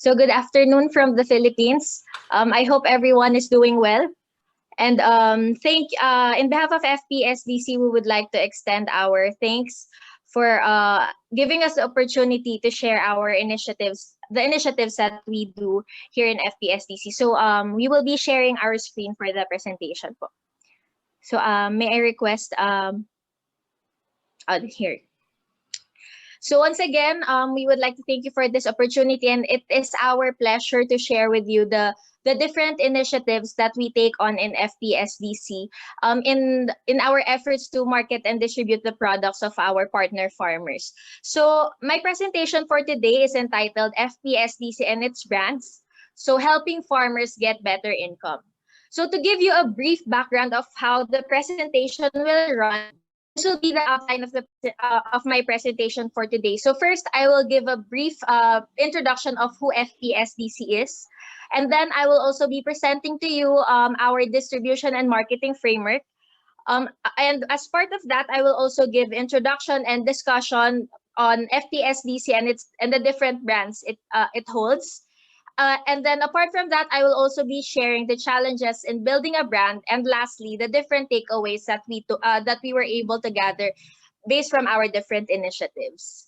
So good afternoon from the Philippines. I hope everyone is doing well. And in behalf of FPSDC, we would like to extend our thanks for giving us the opportunity to share our initiatives, the initiatives that we do here in FPSDC. So we will be sharing our screen for the presentation. So may I request here. So once again, we would like to thank you for this opportunity, and it is our pleasure to share with you the different initiatives that we take on in FPSDC in our efforts to market and distribute the products of our partner farmers. So my presentation for today is entitled FPSDC and its brands, so helping farmers get better income. So to give you a brief background of how the presentation will run, this will be the outline of my presentation for today. So first, I will give a brief introduction of who FPSDC is, and then I will also be presenting to you our distribution and marketing framework. And as part of that, I will also give introduction and discussion on FPSDC and the different brands it holds. And then apart from that, I will also be sharing the challenges in building a brand, and lastly, the different takeaways that we were able to gather based from our different initiatives.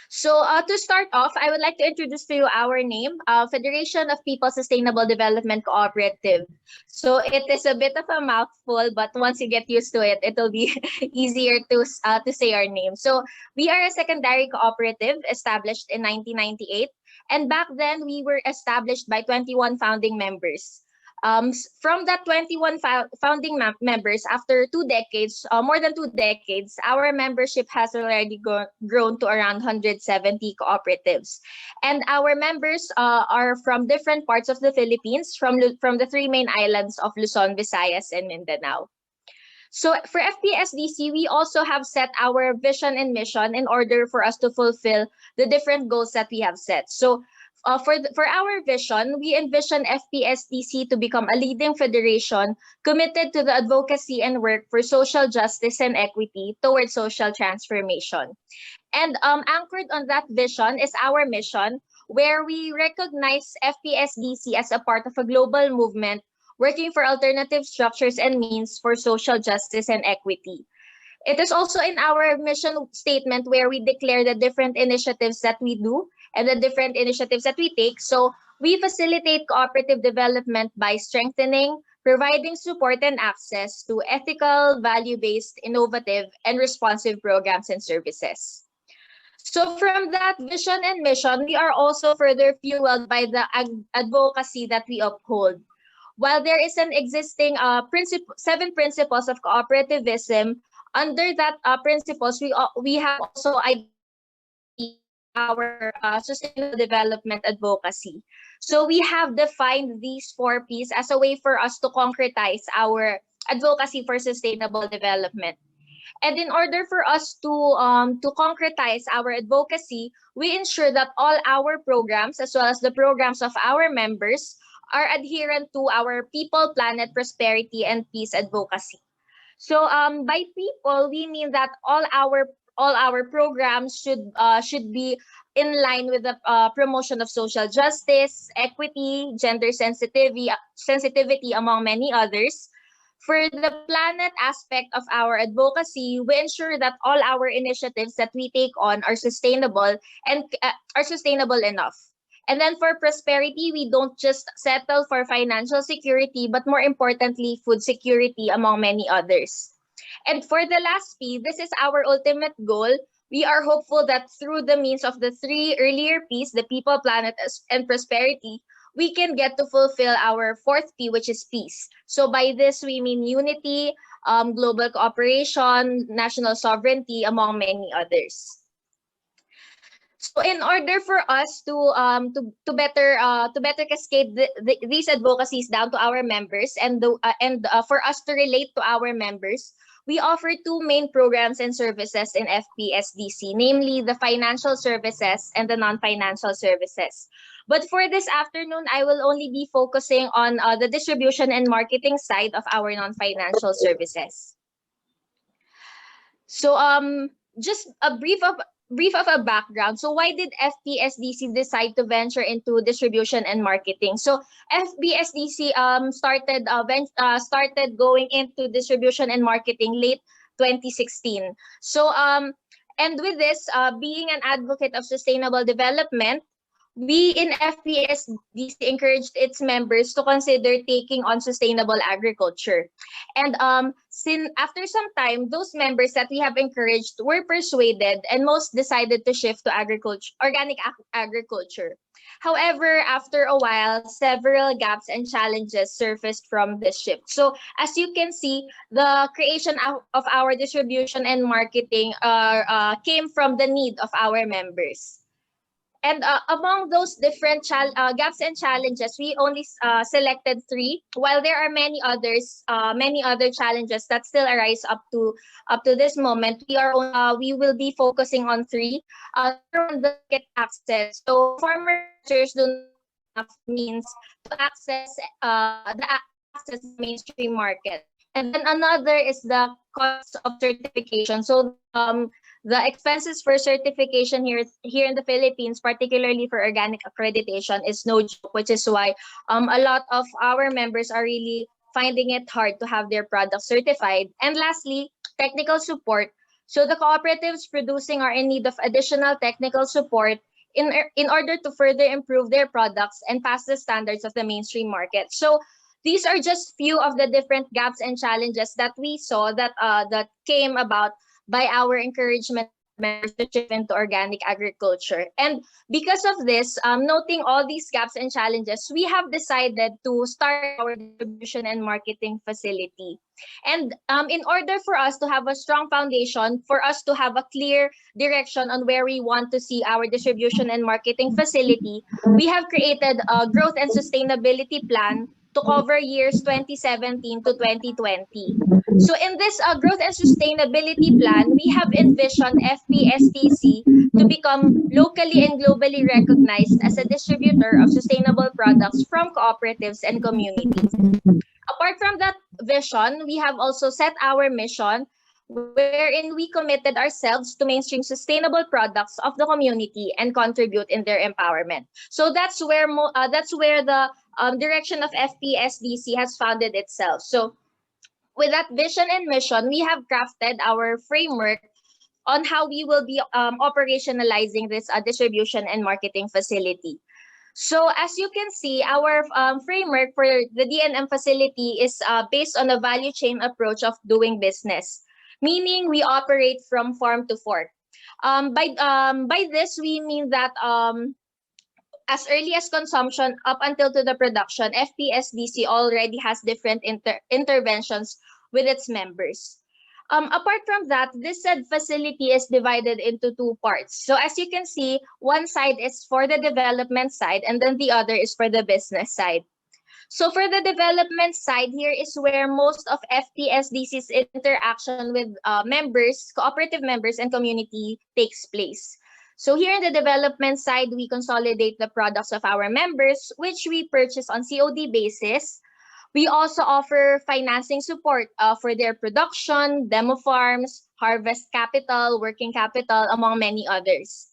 So to start off, I would like to introduce to you our name, Federation of People Sustainable Development Cooperative. So it is a bit of a mouthful, but once you get used to it, it will be easier to say our name. So we are a secondary cooperative established in 1998. And back then, we were established by 21 founding members. From that 21 founding members, after 2 decades, more than 2 decades, our membership has already grown to around 170 cooperatives. And our members are from different parts of the Philippines, from the 3 main islands of Luzon, Visayas, and Mindanao. So for FPSDC, we also have set our vision and mission in order for us to fulfill the different goals that we have set. So for our vision, we envision FPSDC to become a leading federation committed to the advocacy and work for social justice and equity towards social transformation. And anchored on that vision is our mission, where we recognize FPSDC as a part of a global movement working for alternative structures and means for social justice and equity. It is also in our mission statement where we declare the different initiatives that we do and the different initiatives that we take. So we facilitate cooperative development by strengthening, providing support and access to ethical, value-based, innovative, and responsive programs and services. So from that vision and mission, we are also further fueled by the advocacy that we uphold. While there is an existing 7 principles of cooperativism, under that principles, we have also our sustainable development advocacy. So we have defined these 4 Ps as a way for us to concretize our advocacy for sustainable development. And in order for us to concretize our advocacy, we ensure that all our programs, as well as the programs of our members, are adherent to our people, planet, prosperity, and peace advocacy. So by people, we mean that all our programs should be in line with the promotion of social justice, equity, gender sensitivity, among many others. For the planet aspect of our advocacy, we ensure that all our initiatives that we take on are sustainable and are sustainable enough. And then for prosperity, we don't just settle for financial security, but more importantly, food security, among many others. And for the last P, this is our ultimate goal. We are hopeful that through the means of the 3 earlier Ps, the people, planet, and prosperity, we can get to fulfill our 4th P, which is peace. So by this, we mean unity, global cooperation, national sovereignty, among many others. So in order for us to better cascade these advocacies down to our members and for us to relate to our members, we offer 2 main programs and services in FPSDC, namely the financial services and the non-financial services. But for this afternoon, I will only be focusing on the distribution and marketing side of our non-financial services. So just a brief brief of a background. So why did FPSDC decide to venture into distribution and marketing? So FPSDC started going into distribution and marketing late 2016. So and with this, being an advocate of sustainable development, we in FPSDC encouraged its members to consider taking on sustainable agriculture. And after some time, those members that we have encouraged were persuaded and most decided to shift to agriculture. However, after a while, several gaps and challenges surfaced from this shift. So as you can see, the creation of our distribution and marketing came from the need of our members. And among those different gaps and challenges, we only selected three. While there are many other challenges that still arise up to this moment, we will be focusing on three. Number one, the market access. So farmer ranchers do not have enough means to access the mainstream market. And then another is the cost of certification. So the expenses for certification here in the Philippines, particularly for organic accreditation, is no joke, which is why a lot of our members are really finding it hard to have their products certified. And lastly, technical support. So the cooperatives producing are in need of additional technical support in order to further improve their products and pass the standards of the mainstream market. So these are just few of the different gaps and challenges that we saw that came about by our encouragement members to shift into organic agriculture. And because of this, noting all these gaps and challenges, we have decided to start our distribution and marketing facility. And in order for us to have a strong foundation, for us to have a clear direction on where we want to see our distribution and marketing facility, we have created a growth and sustainability plan to cover years 2017 to 2020. So in this growth and sustainability plan, we have envisioned FPSDC to become locally and globally recognized as a distributor of sustainable products from cooperatives and communities. Apart from that vision, we have also set our mission wherein we committed ourselves to mainstream sustainable products of the community and contribute in their empowerment. So that's where the direction of FPSDC has founded itself. So with that vision and mission, we have crafted our framework on how we will be operationalizing this distribution and marketing facility. So as you can see, our framework for the DNM facility is based on a value chain approach of doing business, meaning we operate from farm to fork. By this, we mean that as early as consumption up until to the production, FPSDC already has different interventions with its members. Apart from that, this said facility is divided into two parts. So as you can see, one side is for the development side and then the other is for the business side. So for the development side, here is where most of FPSDC's interaction with members, cooperative members, and community takes place. So here in the development side, we consolidate the products of our members, which we purchase on COD basis. We also offer financing support for their production, demo farms, harvest capital, working capital, among many others.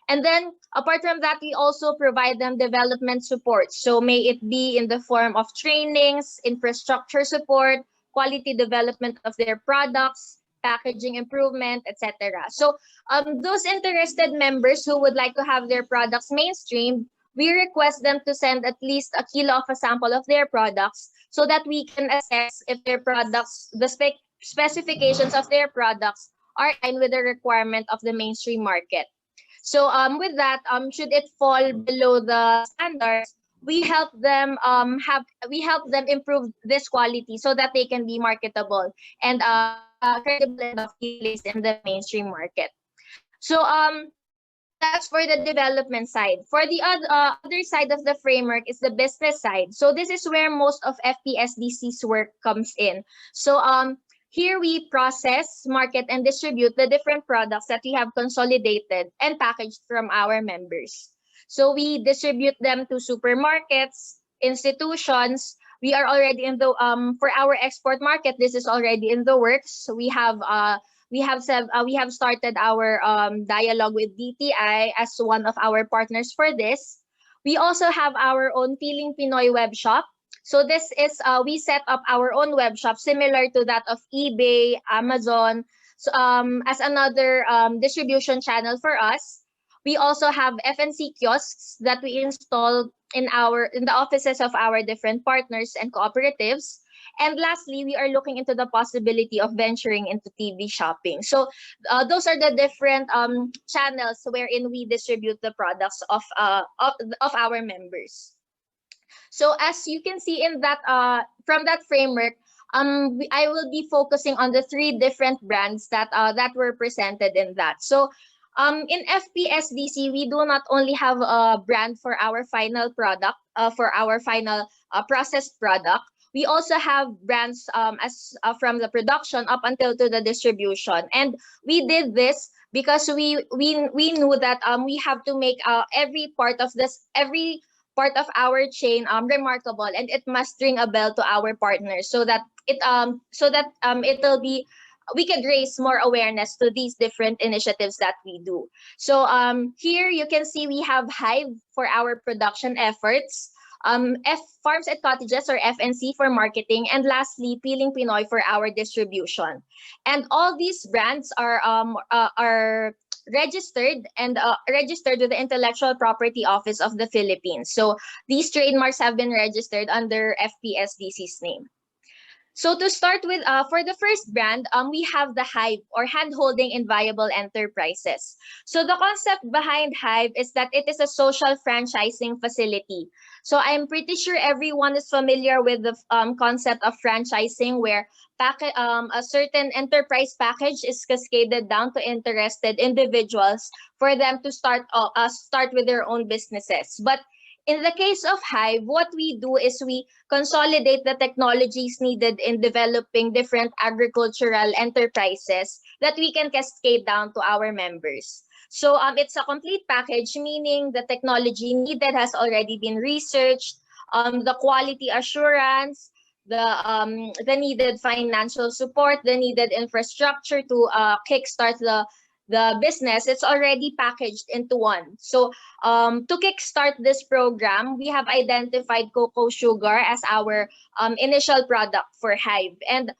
And then, apart from that, we also provide them development support. So may it be in the form of trainings, infrastructure support, quality development of their products, packaging improvement, etc. So those interested members who would like to have their products mainstream, we request them to send at least a kilo of a sample of their products so that we can assess if their products, the specifications of their products are in line with the requirement of the mainstream market. So with that, should it fall below the standards, we help them improve this quality so that they can be marketable and credible enough to be placed in the mainstream market. So that's for the development side. For the other side of the framework is the business side. So this is where most of FPSDC's work comes in. So here we process, market, and distribute the different products that we have consolidated and packaged from our members. So we distribute them to supermarkets, institutions. We are already in the for our export market. This is already in the works. So we have we have started our dialogue with DTI as one of our partners for this. We also have our own Piling Pinoy web shop. So this is we set up our own web shop similar to that of eBay, Amazon, so, as another distribution channel for us. We also have FNC kiosks that we installed in the offices of our different partners and cooperatives. And lastly, we are looking into the possibility of venturing into TV shopping. So those are the different channels wherein we distribute the products of our members. So as you can see in that from that framework, I will be focusing on the three different brands that were presented in that. So in FPSDC, we do not only have a brand for our final product, for our final processed product. We also have brands as from the production up until to the distribution, and we did this because we knew that we have to make every part of our chain remarkable, and it must ring a bell to our partners so that it'll be we could raise more awareness to these different initiatives that we do. So here you can see we have Hive for our production efforts, F Farms and Cottages or FNC for marketing, and lastly Piling Pinoy for our distribution. And all these brands are registered and registered with the Intellectual Property Office of the Philippines. So these trademarks have been registered under FPSDC's name. So to start with, for the first brand, we have the Hive or Handholding in Viable Enterprises. So the concept behind Hive is that it is a social franchising facility. So I'm pretty sure everyone is familiar with the concept of franchising, where a certain enterprise package is cascaded down to interested individuals for them to start with their own businesses. But in the case of Hive, what we do is we consolidate the technologies needed in developing different agricultural enterprises that we can cascade down to our members. So it's a complete package, meaning the technology needed has already been researched, the quality assurance, the needed financial support, the needed infrastructure to kickstart the business. It's already packaged into one. So to kickstart this program, we have identified cocoa sugar as our initial product for Hive. And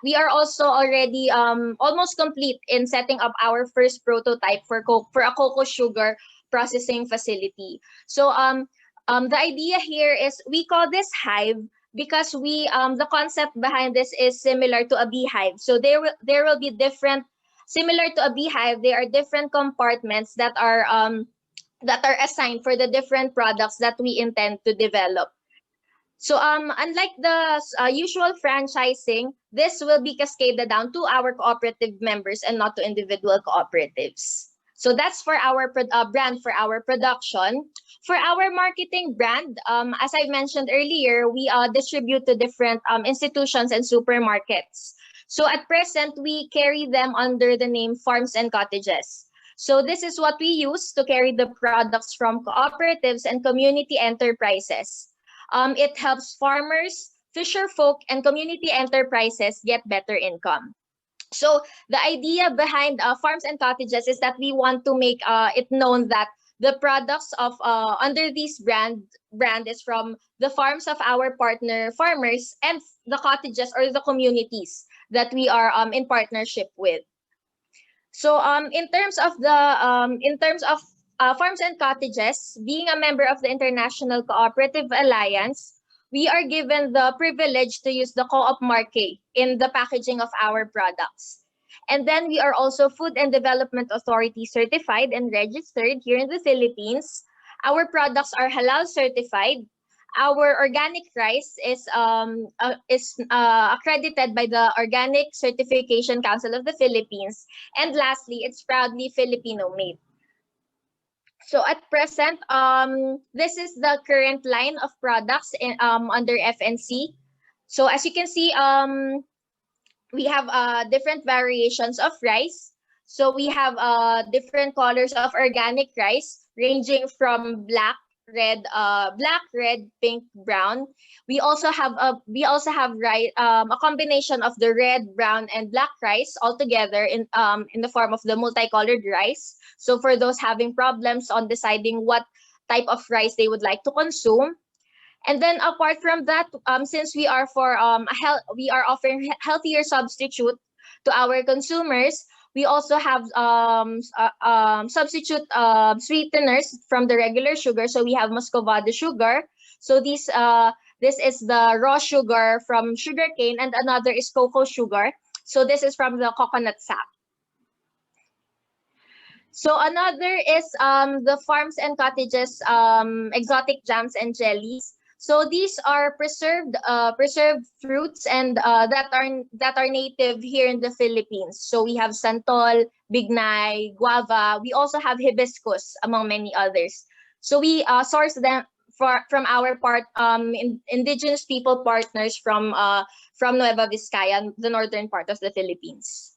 we are also already almost complete in setting up our first prototype for a cocoa sugar processing facility. So the idea here is we call this Hive because the concept behind this is similar to a beehive. So there will be different. Similar to a beehive, there are different compartments that are assigned for the different products that we intend to develop. So unlike the usual franchising, this will be cascaded down to our cooperative members and not to individual cooperatives. So that's for our brand, for our production. For our marketing brand, as I mentioned earlier, we distribute to different institutions and supermarkets. So at present, we carry them under the name Farms and Cottages. So this is what we use to carry the products from cooperatives and community enterprises. It helps farmers, fisher folk, and community enterprises get better income. So the idea behind Farms and Cottages is that we want to make it known that the products of under this brand is from the farms of our partner farmers and the cottages or the communities that we are in partnership with. So in terms of Farms and Cottages, being a member of the International Cooperative Alliance, we are given the privilege to use the co-op marque in the packaging of our products. And then we are also Food and Development Authority certified and registered here in the Philippines. Our products are halal certified. Our organic rice is accredited by the Organic Certification Council of the Philippines. And lastly, it's proudly Filipino made. So at present, this is the current line of products under FNC. So as you can see, we have different variations of rice. So we have different colors of organic rice ranging from black black, red, pink, brown. We also have a combination of the red, brown, and black rice all together in the form of the multicolored rice. So for those having problems on deciding what type of rice they would like to consume. And then apart from that, since we are offering healthier substitute to our consumers, we also have substitute sweeteners from the regular sugar. So we have muscovado sugar. So this is the raw sugar from sugarcane, and another is cocoa sugar. So this is from the coconut sap. So another is the farms and cottages exotic jams and jellies. So these are preserved fruits and that are native here in the Philippines. So we have santol, bignay, guava. We also have hibiscus, among many others. So we source them from our indigenous people partners from Nueva Vizcaya, the northern part of the Philippines.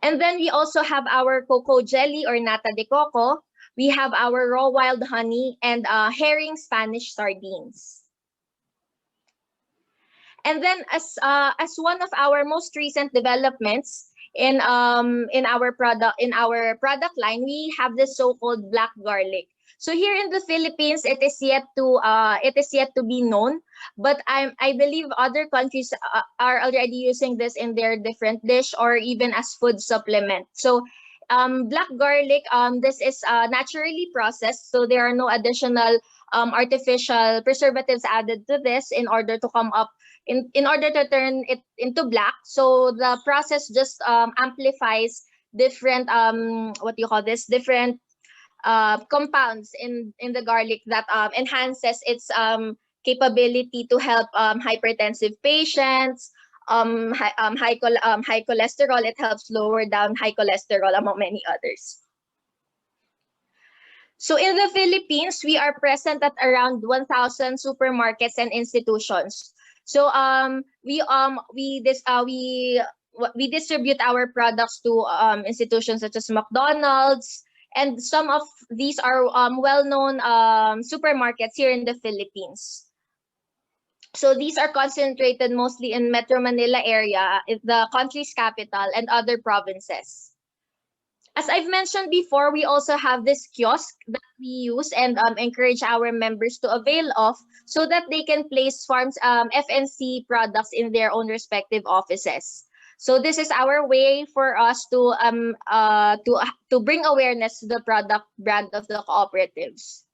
And then we also have our cocoa jelly or nata de coco. We have our raw wild honey and herring Spanish sardines. And then as one of our most recent developments in our product line, we have the so-called black garlic. So here in the Philippines, it is yet to be known, but I believe other countries are already using this in their different dish or even as food supplement. So black garlic, this is naturally processed, so there are no additional artificial preservatives added to this in order to turn it into black. So the process just amplifies different what do you call this different compounds in the garlic that enhances its capability to help hypertensive patients, high cholesterol. It helps lower down high cholesterol, among many others. So in the Philippines, we are present at around 1,000 supermarkets and institutions. So we distribute our products to institutions such as McDonald's, and some of these are well-known supermarkets here in the Philippines. So these are concentrated mostly in Metro Manila area, the country's capital, and other provinces. As I've mentioned before, we also have this kiosk that we use and encourage our members to avail of, so that they can place farms FNC products in their own respective offices. So this is our way for us to bring awareness to the product brand of the cooperatives.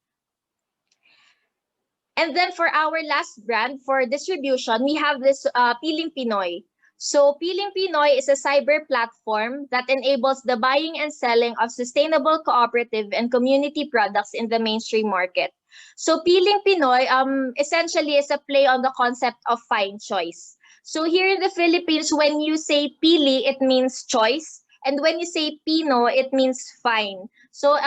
And then for our last brand for distribution, we have this Piling Pinoy. So Piling Pinoy is a cyber platform that enables the buying and selling of sustainable cooperative and community products in the mainstream market. So Piling Pinoy essentially is a play on the concept of fine choice. So here in the Philippines, when you say pili, it means choice, and when you say Pino, it means fine. So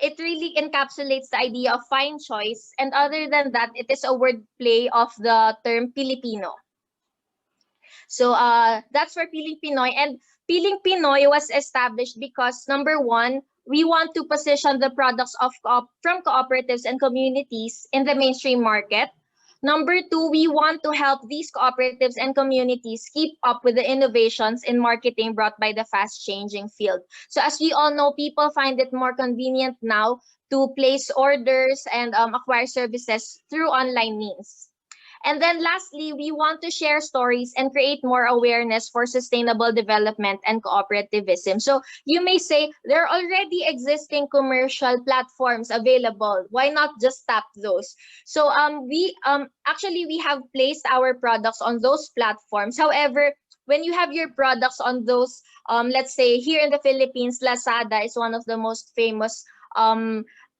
it really encapsulates the idea of fine choice, and other than that, it is a word play of the term Filipino. So that's for Piling Pinoy. And Piling Pinoy was established because, number one, we want to position the products from cooperatives and communities in the mainstream market. Number two, we want to help these cooperatives and communities keep up with the innovations in marketing brought by the fast-changing field. So as we all know, people find it more convenient now to place orders and acquire services through online means. And then lastly, we want to share stories and create more awareness for sustainable development and cooperativism. So you may say there are already existing commercial platforms available. Why not just tap those? So we have placed our products on those platforms. However, when you have your products on those, let's say here in the Philippines, Lazada is one of the most famous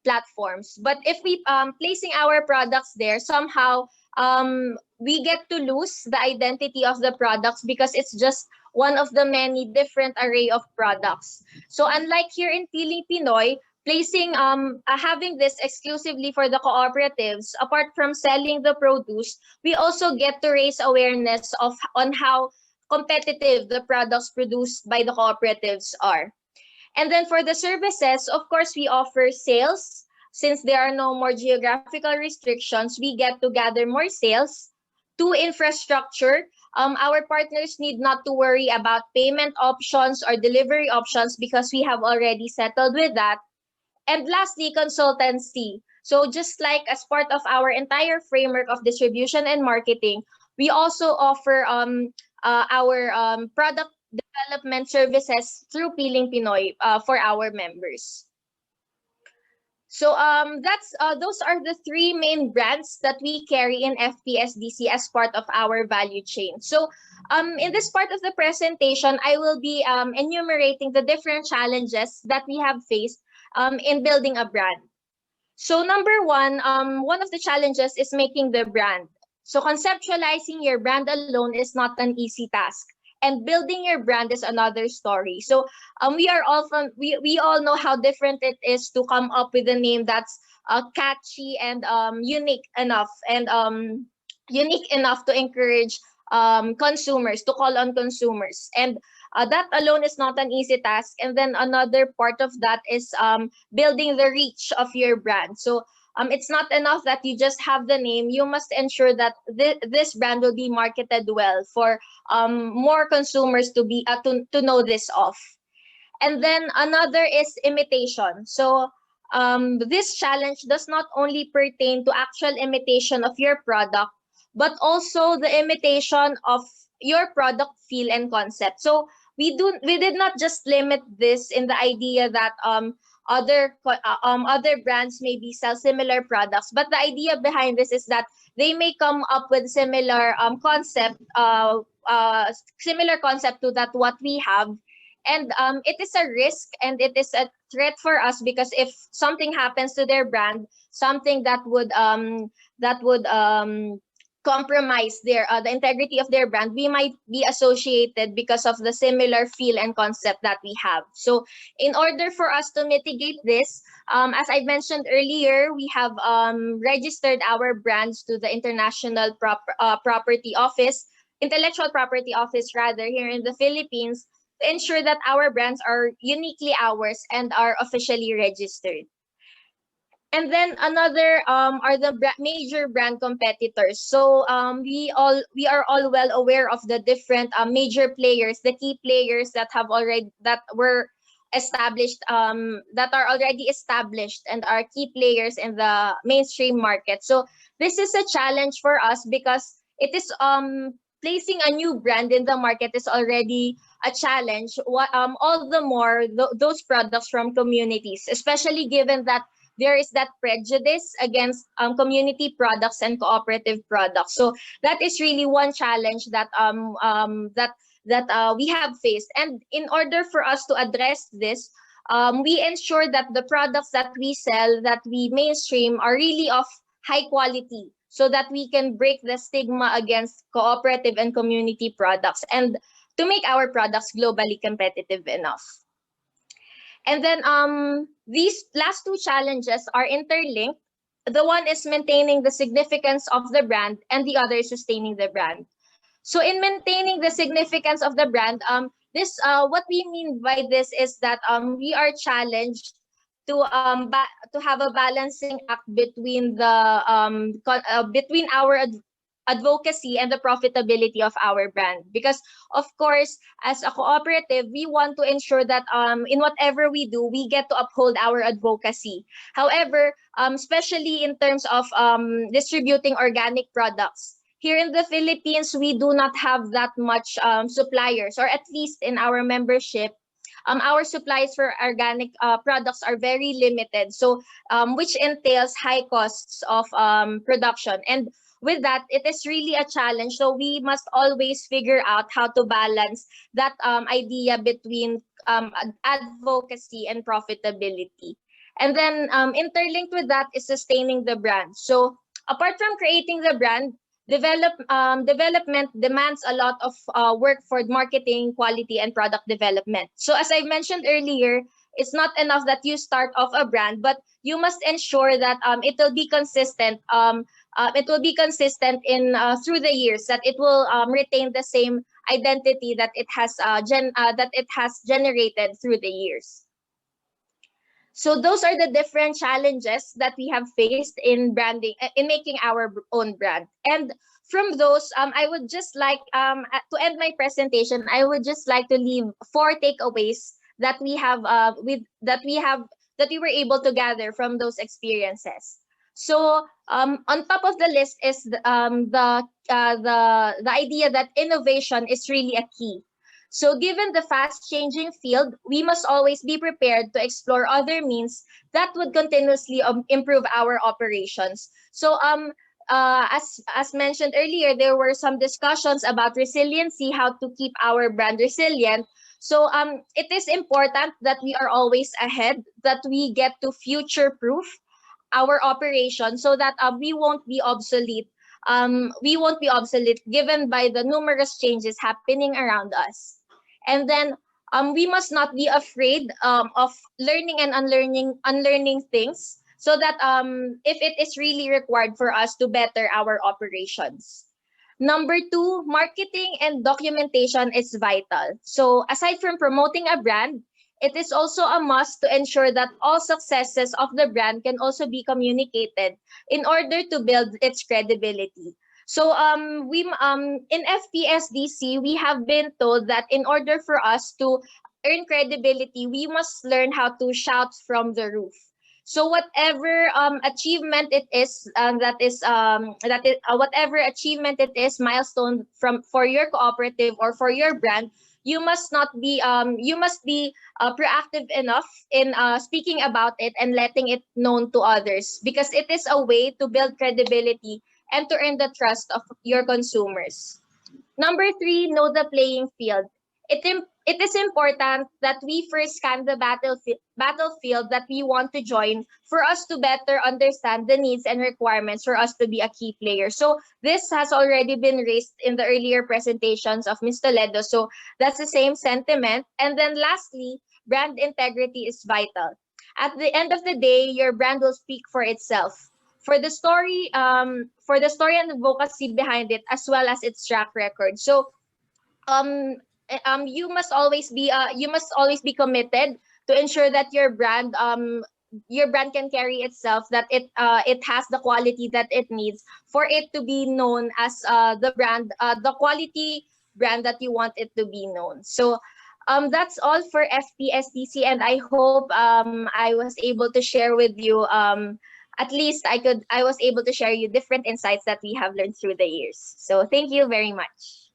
platforms. But if we placing our products there, somehow we get to lose the identity of the products because it's just one of the many different array of products. So unlike here in Piling Pinoy, having this exclusively for the cooperatives, apart from selling the produce, we also get to raise awareness on how competitive the products produced by the cooperatives are. And then for the services, of course, we offer sales. since there are no more geographical restrictions, we get to gather more sales. Two, infrastructure. Our partners need not to worry about payment options or delivery options because we have already settled with that. And lastly, consultancy. So just like as part of our entire framework of distribution and marketing, we also offer our product development services through Piling Pinoy for our members. So that's those are the three main brands that we carry in FPSDC as part of our value chain. So in this part of the presentation, I will be enumerating the different challenges that we have faced in building a brand. So number one of the challenges is making the brand. So conceptualizing your brand alone is not an easy task. And building your brand is another story. So we all know how different it is to come up with a name that's catchy and unique enough to encourage consumers, to call on consumers. And that alone is not an easy task. And then another part of that is building the reach of your brand. So it's not enough that you just have the name. You must ensure that this brand will be marketed well for more consumers to know this of. And then another is imitation. So this challenge does not only pertain to actual imitation of your product, but also the imitation of your product feel and concept. So we did not just limit this in the idea that other brands maybe sell similar products, but the idea behind this is that they may come up with similar similar concept to that what we have. And it is a risk and it is a threat for us because if something happens to their brand, something that would compromise the integrity of their brand, we might be associated because of the similar feel and concept that we have. So in order for us to mitigate this, as I mentioned earlier, we have registered our brands to the Intellectual Property Office rather, here in the Philippines, to ensure that our brands are uniquely ours and are officially registered. And then another are the major brand competitors. So we are all well aware of the different major players, the key players that were established, that are already established and are key players in the mainstream market. So this is a challenge for us because it is placing a new brand in the market is already a challenge. All the more those products from communities, especially given that there is that prejudice against community products and cooperative products. So that is really one challenge that we have faced. And in order for us to address this, we ensure that the products that we sell, that we mainstream, are really of high quality, so that we can break the stigma against cooperative and community products and to make our products globally competitive enough. And then these last two challenges are interlinked. The one is maintaining the significance of the brand, and the other is sustaining the brand. So in maintaining the significance of the brand, what we mean by this is that we are challenged to have a balancing act between between our advocacy and the profitability of our brand. Because of course, as a cooperative, we want to ensure that in whatever we do, we get to uphold our advocacy. However, especially in terms of distributing organic products, here in the Philippines, we do not have that much suppliers, or at least in our membership, our supplies for organic products are very limited. So, which entails high costs of production. And with that, it is really a challenge. So we must always figure out how to balance that idea between advocacy and profitability. And then interlinked with that is sustaining the brand. So apart from creating the brand, development demands a lot of work for marketing, quality, and product development. So as I mentioned earlier, it's not enough that you start off a brand, but you must ensure that it will be consistent. It will be consistent in through the years, that it will retain the same identity that it has generated through the years. So those are the different challenges that we have faced in branding, in making our own brand. And from those, I would just like to end my presentation. I would just like to leave 4 takeaways that we have that we were able to gather from those experiences. So on top of the list is the idea that innovation is really a key. So, given the fast changing field, we must always be prepared to explore other means that would continuously improve our operations. So, as mentioned earlier, there were some discussions about resiliency, how to keep our brand resilient. So, it is important that we are always ahead, that we get to future proof our operation so that we won't be obsolete. We won't be obsolete given by the numerous changes happening around us. And then we must not be afraid of learning and unlearning things so that if it is really required for us to better our operations. Number two, marketing and documentation is vital. So aside from promoting a brand, it is also a must to ensure that all successes of the brand can also be communicated in order to build its credibility. So we in FPSDC we have been told that in order for us to earn credibility, we must learn how to shout from the roof. So whatever achievement it is, whatever achievement it is, milestone from for your cooperative or for your brand, you must be proactive enough in speaking about it and letting it known to others, because it is a way to build credibility and to earn the trust of your consumers. Number three, know the playing field. It is important that we first scan the battlefield that we want to join for us to better understand the needs and requirements for us to be a key player. So this has already been raised in the earlier presentations of Ms. Toledo. So that's the same sentiment. And then lastly, brand integrity is vital. At the end of the day, your brand will speak for itself. For the story and advocacy behind it, as well as its track record. So um you must always be committed to ensure that your brand can carry itself, that it has the quality that it needs for it to be known as the quality brand that you want it to be known. So that's all for FPSDC, and I hope I was able to share with you at least I was able to share you different insights that we have learned through the years. So thank you very much.